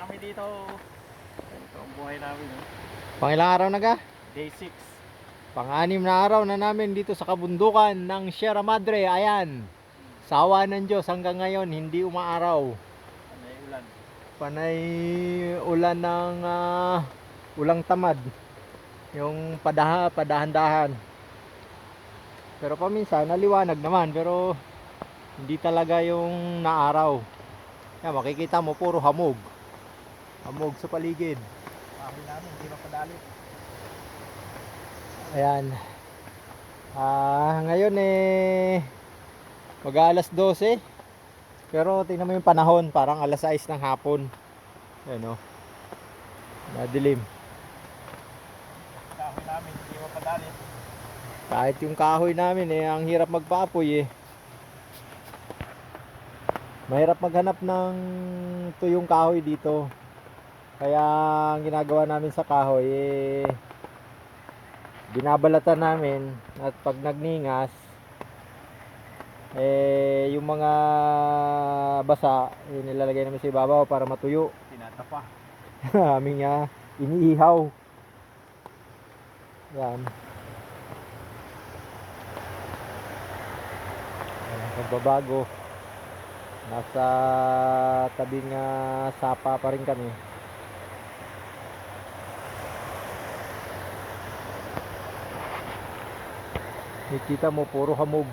kami dito. Ito ang buhay namin. Oh. Pangilang araw na ka? Day 6. Pang-anim na araw na namin dito sa kabundukan ng Sierra Madre. Ayan. Sa awa ng Diyos hanggang ngayon hindi umaaraw. May ulan. Panay ulan ng ulang tamad. Yung padahan-dahan. Pero paminsan naliwanag naman pero hindi talaga yung naaraw. Yan, makikita mo puro hamog. Hamog sa paligid. Kahoy namin, hindi mapadali. Ayan. Ngayon mag-aalas 12. Pero tingnan mo yung panahon, parang alas 6 ng hapon. Ayan o. Madilim. Kahoy namin, hindi mapadali. Kahit yung kahoy namin ang hirap magpaapoy Mahirap maghanap ng tuyong kahoy dito. Kaya ang ginagawa namin sa kahoy binabalatan namin at pag nagningas yung mga basa nilalagay namin sa ibabaw para matuyo. Tinatapa. Aming iniihaw. Yan. Pagbabago. Nasa tabing sapa pa rin kami. Nakikita mo puro hamog.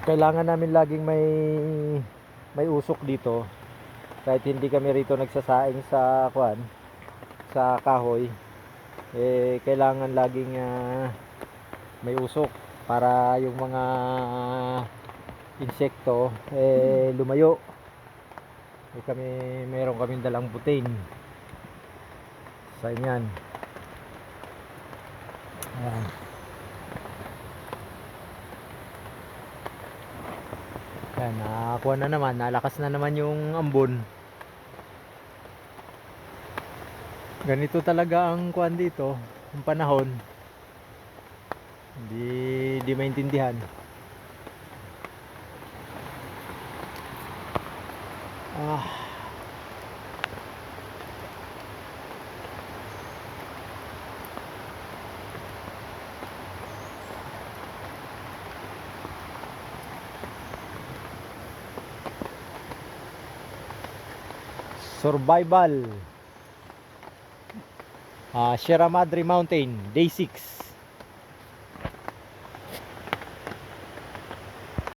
Kailangan namin laging may usok dito. Kahit hindi kami rito nagsasaing sa sa kahoy, kailangan laging may usok para yung mga insekto lumayo. Meron kaming dalang butane sa inyan. Ayan. Ayan, nakakuha na naman, nalakas na naman yung ambon. Ganito talaga ang kuwan dito, ang panahon. Hindi maintindihan. Survival. Sierra Madre Mountain, day 6.